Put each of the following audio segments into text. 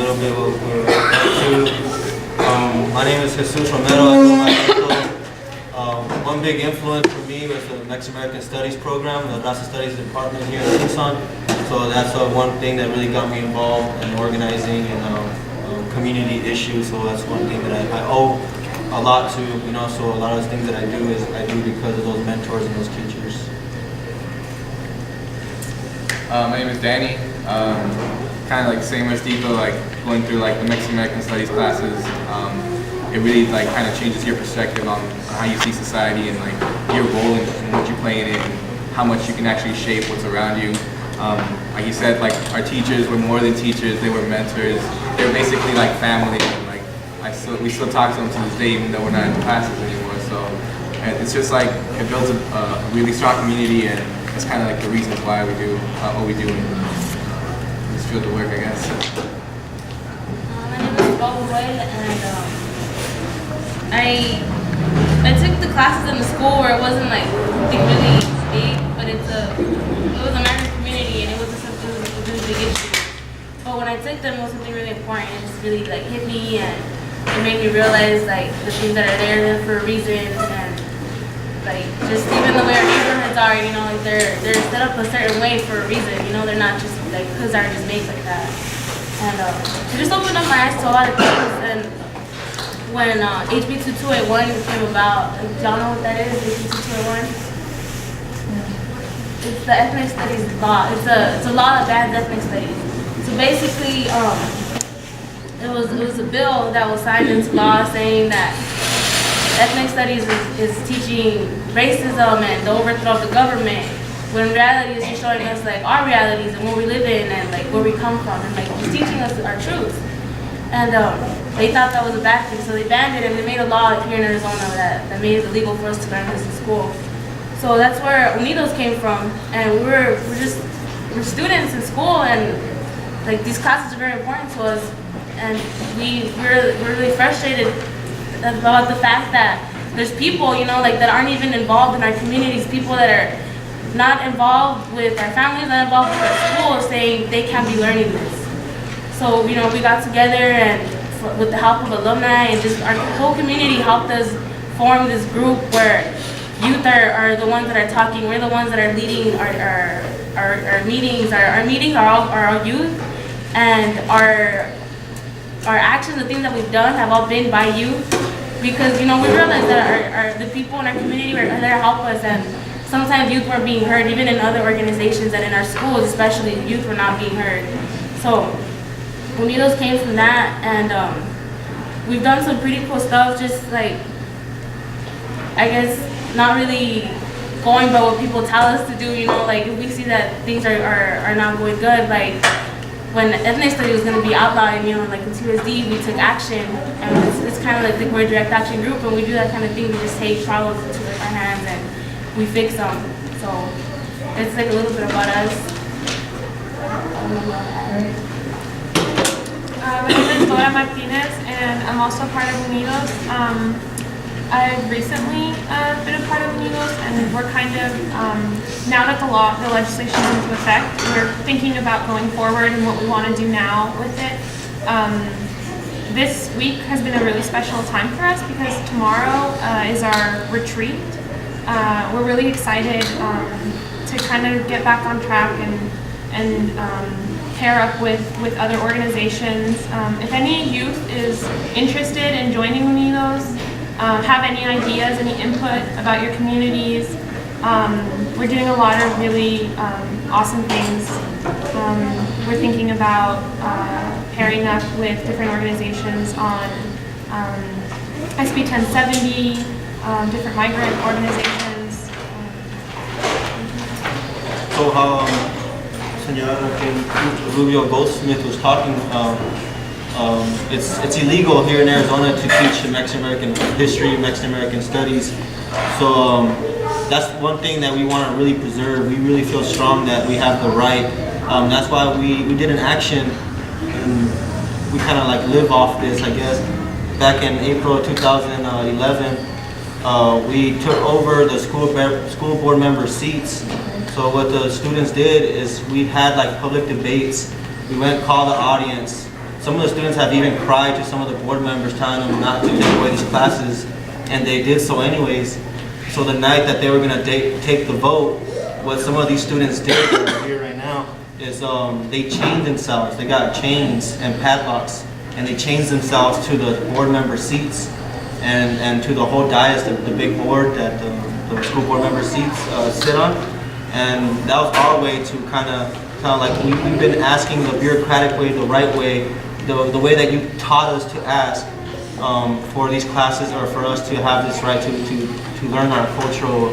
little bit what we're up to. My name is Jesus Romero. I go by Nico. One big influence for me was the Mexican American Studies program, the Raza Studies department here in Tucson. So that's one thing that really got me involved in organizing and community issues. So that's one thing that I owe a lot to, you know. So a lot of the things that I do because of those mentors and those teachers. My name is Danny. Kind of like same as Dico, like going through like the Mexican American Studies classes. It really like kind of changes your perspective on how you see society and like your role in what you play in it and how much you can actually shape what's around you. Like you said, like our teachers were more than teachers; they were mentors. They were basically like family. And, like we still talk to them to this day, even though we're not in classes anymore. So and it's just like it builds a really strong community, and it's kind of like the reasons why we do what we do in this field of work, I guess. My name is Bob Boyle, and I took the classes in the school where it wasn't like something really big, but it was a matter of community, and it wasn't something that was a really big issue. But when I took them, it was something really important. It just really like hit me, and it made me realize like the things that are there for a reason, and like just even the way our neighborhoods are, you know, like they're set up a certain way for a reason. You know, they're not just like hoods aren't just made like that. And it just opened up my eyes to a lot of things. And when HB 2281 came about, like, do y'all know what that is? HB 2281. It's the ethnic studies law. It's a law that bans ethnic studies. So basically, it was a bill that was signed into law saying that ethnic studies is teaching racism and the overthrow of the government, when in reality it's just showing us like our realities and where we live in and like where we come from, and like it's teaching us our truths. And they thought that was a bad thing, so they banned it, and they made a law here in Arizona that made it illegal for us to learn this in school. So that's where Unidos came from, and we're students in school, and like these classes are very important to us, and we're really frustrated about the fact that there's people, you know, like that aren't even involved in our communities, people that are not involved with our families, not involved with our schools, saying they can't be learning this. So, you know, we got together and with the help of alumni and just our whole community helped us form this group where youth are the ones that are talking. We're the ones that are leading our meetings. Our meetings are all our youth, and our actions, the things that we've done have all been by youth, because, you know, we realize that the people in our community are there to help us, and sometimes youth weren't being heard, even in other organizations and in our schools especially, youth were not being heard. So Unidos came from that, and we've done some pretty cool stuff, just like, I guess, not really going by what people tell us to do, you know, like if we see that things are not going good, like when ethnic study was going to be outlawed, you know, like in TSD, we took action, and it's kind of like the Core Direct Action Group, and we do that kind of thing. We just take problems into our hands and we fix them. So it's like a little bit about us. My name is Laura Martinez, and I'm also part of Unidos. I've recently been a part of Unidos, and we're kind of, now that the legislation is into effect, we're thinking about going forward and what we want to do now with it. This week has been a really special time for us because tomorrow is our retreat. We're really excited to kind of get back on track and pair up with other organizations. If any youth is interested in joining Unidos, have any ideas, any input about your communities, we're doing a lot of really awesome things. We're thinking about pairing up with different organizations on SB 1070, different migrant organizations. So how Senora Rubio Goldsmith was talking, it's illegal here in Arizona to teach Mexican American history, Mexican American studies. So that's one thing that we want to really preserve. We really feel strong that we have the right. That's why we did an action, and we kind of like live off this, I guess. Back in April 2011, we took over the school board member seats. So what the students did is we had like public debates. We went and called the audience. some of the students have even cried to some of the board members telling them not to take away these classes, and they did so anyways. So the night that they were gonna take the vote, what some of these students did that are here right now is they chained themselves. They got chains and padlocks, and they chained themselves to the board member seats and to the whole dais, the big board that the school board member seats sit on. And that was our way to kind of like we've been asking the bureaucratic way, the right way, the way that you taught us to ask for these classes, or for us to have this right to learn our cultural,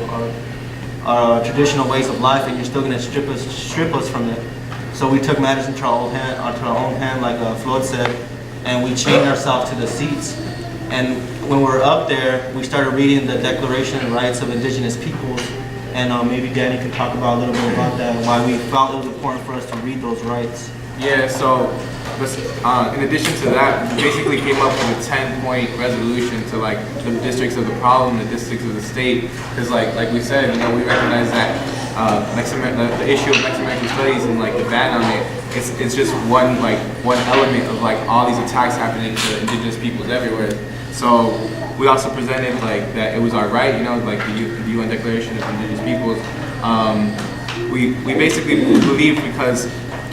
our traditional ways of life, and you're still going to strip us from it. So we took matters into our own hand, like Floyd said, and we chained ourselves to the seats. And when we were up there, we started reading the Declaration of Rights of Indigenous Peoples, and maybe Danny can talk about a little bit about that, and why we felt it was important for us to read those rights. Yeah, so in addition to that, we basically came up with a 10-point resolution to like the districts of the problem, the districts of the state, because like we said, we recognize that the issue of Mexican American studies and like the ban on it, it's just one element of like all these attacks happening to indigenous peoples everywhere. So we also presented like that it was our right, like the UN Declaration of Indigenous Peoples. We basically believe, because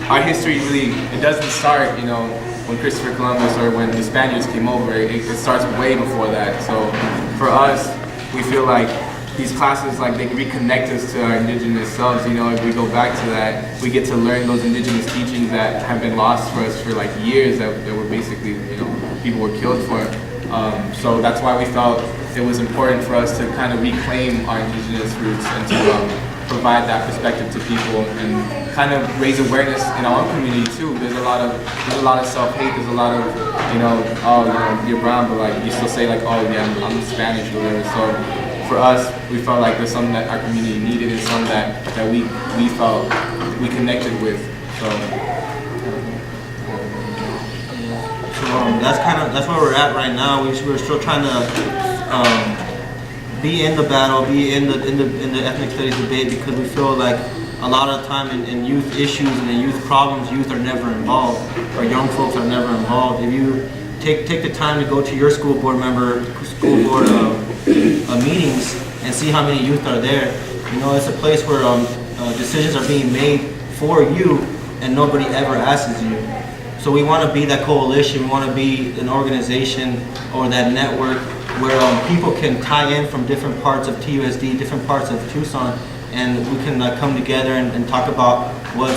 our history really, it doesn't start, when Christopher Columbus or when the Spaniards came over. It starts way before that. So for us, we feel like these classes, like, they reconnect us to our indigenous selves. If we go back to that, we get to learn those indigenous teachings that have been lost for us for like years, that were basically, people were killed for. So that's why we felt it was important for us to kind of reclaim our indigenous roots and to provide that perspective to people and kind of raise awareness in our own community too. There's a lot of self-hate. There's a lot of you're brown, but like you still say like, oh yeah, I'm Spanish or whatever. So for us, we felt like there's something that our community needed, and something that we felt we connected with. So that's where we're at right now. We're still trying to be in the battle, be in the ethnic studies debate, because we feel like a lot of the time in youth issues and in youth problems, youth are never involved, or young folks are never involved. If you take the time to go to your school board meetings and see how many youth are there, it's a place where decisions are being made for you and nobody ever asks you. So we want to be that coalition. We want to be an organization or that network where people can tie in from different parts of TUSD, different parts of Tucson, and we can come together and talk about what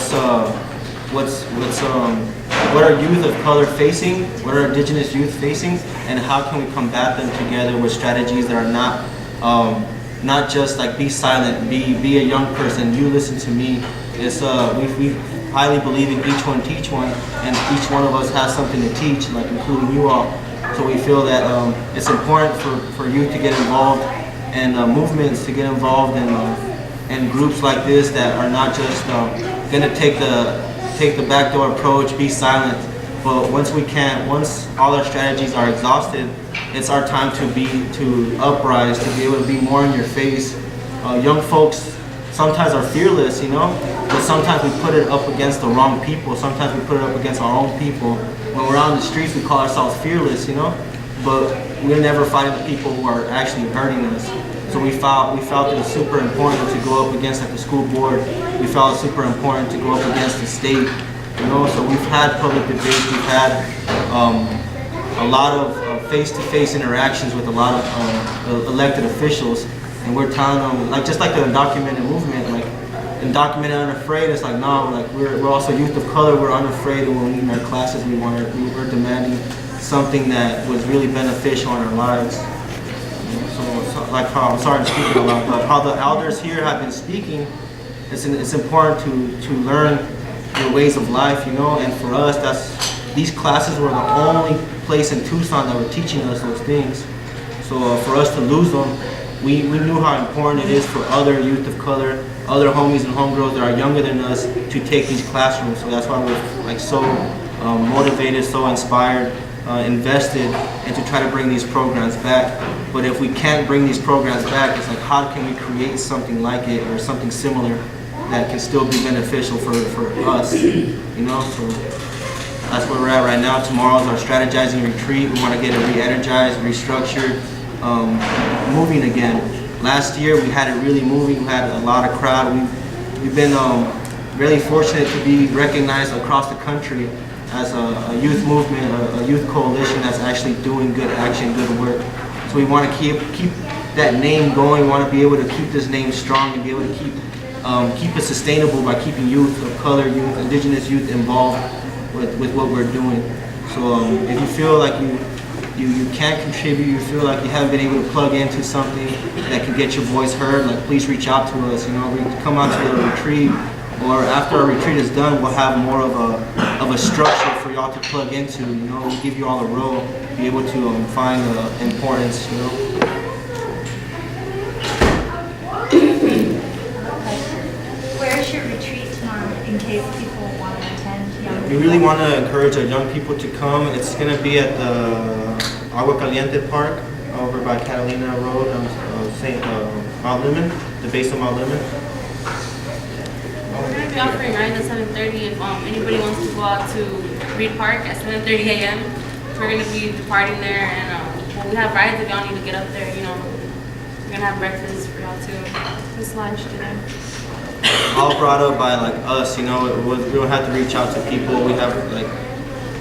are youth of color facing, what are indigenous youth facing, and how can we combat them together with strategies that are not just like be silent, be a young person, you listen to me. It's we highly believe in each one teach one, and each one of us has something to teach, like including you all. So we feel that it's important for youth to get involved, and movements to get involved in groups like this that are not just going to take the backdoor approach, be silent. But once all our strategies are exhausted, it's our time to uprise, to be able to be more in your face. Young folks sometimes are fearless, but sometimes we put it up against the wrong people. Sometimes we put it up against our own people. When we're out on the streets, we call ourselves fearless, but we're never fighting the people who are actually hurting us. So we felt it was super important to go up against the school board. We felt it super important to go up against the state, So we've had public debates. We've had a lot of face-to-face interactions with a lot of elected officials, and we're telling them, just like the undocumented movement, undocumented, unafraid. It's like, no, we're also youth of color. We're unafraid, and when we need our classes, we're demanding something that was really beneficial in our lives. So I'm sorry to speak a lot, but how the elders here have been speaking, it's important to learn the ways of life, And for us, these classes were the only place in Tucson that were teaching us those things. So for us to lose them, we knew how important it is for other youth of color, other homies and homegirls that are younger than us to take these classrooms. So that's why we're so motivated, so inspired, invested, and to try to bring these programs back. But if we can't bring these programs back, it's like, how can we create something like it or something similar that can still be beneficial for us, So That's where we're at right now. Tomorrow is our strategizing retreat. We want to get it re-energized, restructured, moving again. Last year we had it really moving. We had a lot of crowd. We've been really fortunate to be recognized across the country as a youth movement, a youth coalition that's actually doing good action, good work. So we want to keep that name going. We want to be able to keep this name strong and be able to keep it sustainable by keeping youth of color, youth, indigenous youth involved with what we're doing. So if you feel like you can't contribute, you feel like you haven't been able to plug into something that can get your voice heard, like please reach out to us. You know, we come out to the retreat, or after our retreat is done, we'll have more of a structure for y'all to plug into. You know, we'll give you all a role, be able to find the importance. You know. Where's your retreat tomorrow in case people want to attend? We really want to encourage our young people to come. It's going to be at the Agua Caliente Park over by Catalina Road, Mount Lemmon, the base of Mount Lemmon. We're going to be offering rides at 7:30 if anybody wants to go out to Reed Park at 7:30 a.m. We're going to be departing there, and we have rides if y'all need to get up there. You know, we're going to have breakfast for y'all too. This lunch today. All brought up by like us, you know. We don't have to reach out to people. We have like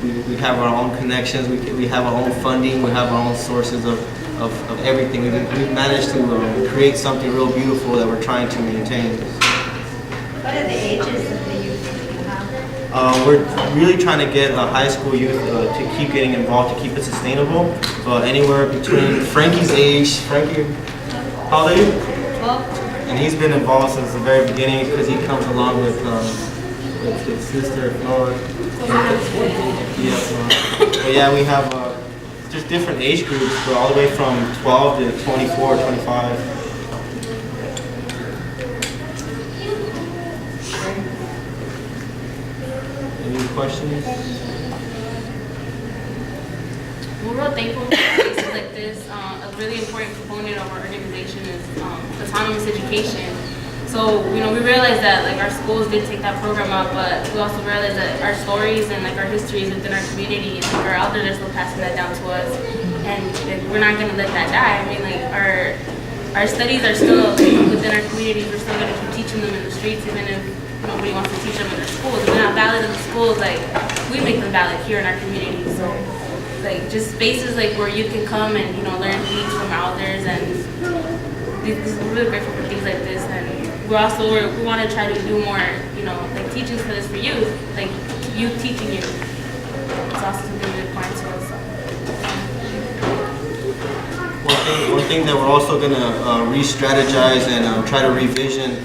we have our own connections. We have our own funding. We have our own sources of everything. We've managed to create something real beautiful that we're trying to maintain. What are the ages of the youth that you have? We're really trying to get high school youth to keep getting involved, to keep it sustainable. Anywhere between Frankie's age, Frankie, how old are you? 12. And he's been involved since the very beginning because he comes along with his sister, Flora. But yeah, we have just different age groups, but all the way from 12 to 24, 25. Any questions? We're real thankful for places like this. A really important component of our organization is autonomous education. So, you know, we realized that like our schools did take that program up, but we also realized that our stories and like our histories within our community and like, our elders are still passing that down to us, and like, we're not gonna let that die. I mean, like our studies are still within our communities. We're still gonna keep teaching them in the streets, even if nobody wants to teach them in their schools. If they're not valid in the schools, like we make them valid here in our community. So. Like just spaces like where you can come and learn things from elders, and we're really grateful for things like this. And we want to try to do more like teachings for this for youth, like youth teaching youth. It's also something really important to us. One thing that we're also gonna re-strategize and try to revision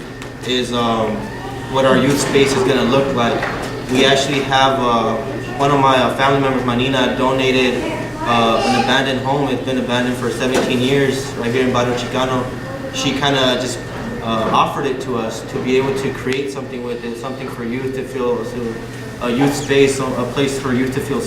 is what our youth space is gonna look like. We actually have one of my family members, Manina, donated an abandoned home. It's been abandoned for 17 years right here in Barrio Chicano. She kind of just offered it to us to be able to create something with it, something for youth to feel, a youth space, a place for youth to feel